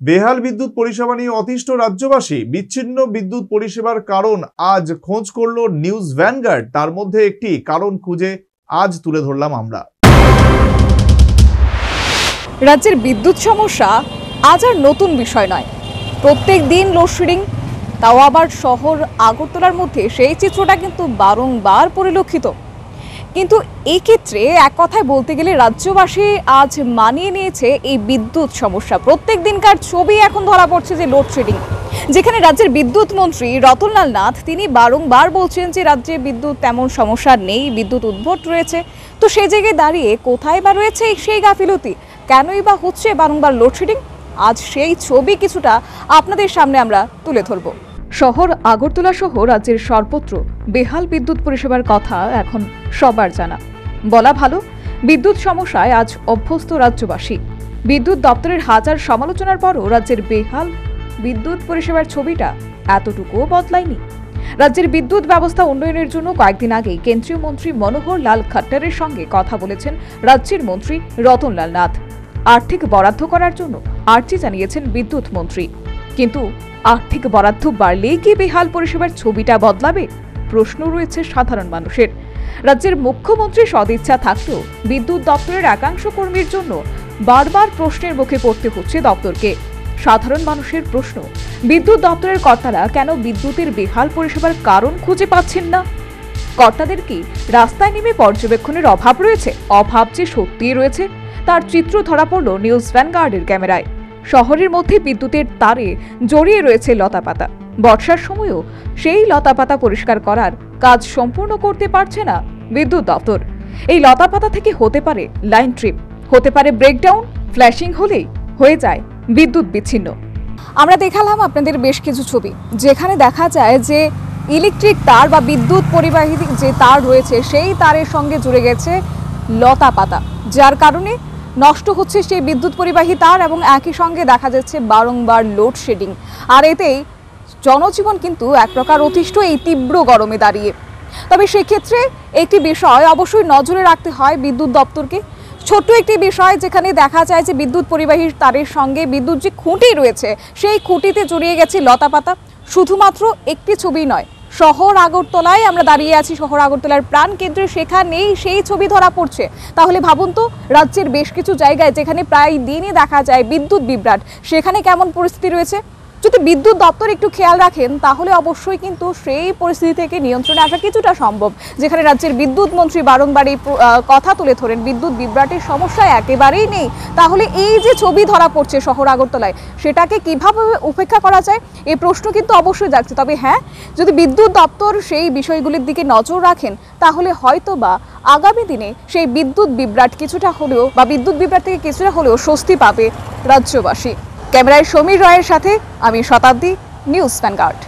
বেহাল বিদ্যুৎ পরিষেবা নিয়ে অতিষ্ঠ রাজ্যবাসী। বিচ্ছিন্ন বিদ্যুৎ পরিষেবার কারণ আজ খোঁজ করলো নিউজ ভ্যানগার্ড। তার মধ্যে একটি কারণ খুঁজে আজ তুলে ধরলাম আমরা। রাজ্যের বিদ্যুৎ সমস্যা আজ আর নতুন বিষয় নয়। প্রত্যেক দিন লোডশেডিং, তাও আবার শহর আগরতলার মধ্যে সেই চিত্রটা কিন্তু বারংবার পরিলক্ষিত। কিন্তু এই ক্ষেত্রে এক কথায় বলতে গেলে রাজ্যবাসী আজ মানিয়ে নিয়েছে এই বিদ্যুৎ সমস্যা। প্রত্যেক দিনকার ছবি এখন ধরা পড়ছে যে লোডশেডিং, যেখানে রাজ্যের বিদ্যুৎ মন্ত্রী রতনলাল নাথ তিনি বারংবার বলছেন যে রাজ্যে বিদ্যুৎ তেমন সমস্যা নেই, বিদ্যুৎ উদ্ভট রয়েছে। তো সেই জায়গায় দাঁড়িয়ে কোথায় বা রয়েছে সেই গাফিলতি, কেনই বা হচ্ছে বারংবার লোডশেডিং? আজ সেই ছবি কিছুটা আপনাদের সামনে আমরা তুলে ধরব। শহর আগরতলা সহ রাজ্যের সর্বত্র বেহাল বিদ্যুৎ পরিষেবার কথা এখন সবার জানা। বলা ভালো, বিদ্যুৎ সমস্যায় আজ অভ্যস্ত রাজ্যবাসী। বিদ্যুৎ দপ্তরের হাজার সমালোচনার পরও রাজ্যের বেহাল বিদ্যুৎ পরিষেবার ছবিটা এতটুকুও বদলায়নি। রাজ্যের বিদ্যুৎ ব্যবস্থা উন্নয়নের জন্য কয়েকদিন আগেই কেন্দ্রীয় মন্ত্রী মনোহর লাল খট্টরের সঙ্গে কথা বলেছেন রাজ্যের মন্ত্রী রতনলাল নাথ। আর্থিক বরাদ্দ করার জন্য আর্জি জানিয়েছেন বিদ্যুৎ মন্ত্রী। কিন্তু আর্থিক বরাদ্দ বাড়লেই কি বেহাল পরিষেবার ছবিটা বদলাবে? প্রশ্ন রয়েছে সাধারণ মানুষের। রাজ্যের মুখ্যমন্ত্রী সদিচ্ছা থাকলেও বিদ্যুৎ দপ্তরের একাংশ কর্মীর জন্য বারবার প্রশ্নের মুখে পড়তে হচ্ছে দপ্তরকে। সাধারণ মানুষের প্রশ্ন, বিদ্যুৎ দপ্তরের কর্তারা কেন বিদ্যুতের বেহাল পরিষেবার কারণ খুঁজে পাচ্ছেন না? কর্তাদের কি রাস্তায় নেমে পর্যবেক্ষণের অভাব রয়েছে? অভাব যে সত্যিই রয়েছে তার চিত্র ধরা পড়ল নিউজ ভ্যানগার্ডের ক্যামেরায়। শহরের মধ্যে বিদ্যুতের তারে জড়িয়ে রয়েছে লতাপাতা। বর্ষার সময়ও সেই লতাপাতা পরিষ্কার করার কাজ সম্পূর্ণ করতে পারছে না বিদ্যুৎ দপ্তর। এই লতাপাতা থেকে হতে পারে লাইন ট্রিপ, হতে পারে ব্রেকডাউন, ফ্ল্যাশিং হলেই হয়ে যায় বিদ্যুৎ বিচ্ছিন্ন। আমরা দেখালাম আপনাদের বেশ কিছু ছবি, যেখানে দেখা যায় যে ইলেকট্রিক তার বা বিদ্যুৎ পরিবাহী যে তার রয়েছে সেই তারের সঙ্গে জুড়ে গেছে লতাপাতা, যার কারণে নষ্ট হচ্ছে সেই বিদ্যুৎ পরিবাহী তার এবং একই সঙ্গে দেখা যাচ্ছে বারংবার লোডশেডিং। আর এতেই জনজীবন কিন্তু এক প্রকার অতিষ্ঠ এই তীব্র গরমে দাঁড়িয়ে। তবে সেক্ষেত্রে একটি বিষয় অবশ্যই নজরে রাখতে হয় বিদ্যুৎ দপ্তরকে। ছোট্ট একটি বিষয়, যেখানে দেখা যায় যে বিদ্যুৎ পরিবাহী তারের সঙ্গে বিদ্যুৎ যে খুঁটি রয়েছে সেই খুঁটিতে জড়িয়ে গেছে লতাপাতা। শুধুমাত্র একটি ছবি নয়, শহর আগরতলায় আমরা দাঁড়িয়ে আছি, শহর আগরতলার প্রাণ কেন্দ্রে, সেখানেই সেই ছবি ধরা পড়ছে। তাহলে ভাবুন তো, রাজ্যের বেশ কিছু জায়গায় যেখানে প্রায় দিনই দেখা যায় বিদ্যুৎ বিভ্রাট, সেখানে কেমন পরিস্থিতি রয়েছে। যদি বিদ্যুৎ দপ্তর একটু খেয়াল রাখেন তাহলে অবশ্যই কিন্তু সেই পরিস্থিতি থেকে নিয়ন্ত্রণে আসা কিছুটা সম্ভব। যেখানে রাজ্যের বিদ্যুৎ মন্ত্রী বারংবার এই কথা তুলে ধরেন বিদ্যুৎ বিভ্রাটের সমস্যা একেবারেই নেই, তাহলে এই যে ছবি ধরা পড়ছে শহর আগরতলায়, সেটাকে কিভাবে উপেক্ষা করা যায় এই প্রশ্ন কিন্তু অবশ্যই জাগছে। তবে হ্যাঁ, যদি বিদ্যুৎ দপ্তর সেই বিষয়গুলির দিকে নজর রাখেন তাহলে হয়তো বা আগামী দিনে সেই বিদ্যুৎ বিভ্রাট কিছুটা হলেও বা বিদ্যুৎ বিভ্রাট থেকে কিছুটা হলেও স্বস্তি পাবে রাজ্যবাসী। ক্যামেরায় সমীর রয়ের সাথে আমি শতাব্দী, নিউজ ভ্যানগার্ড।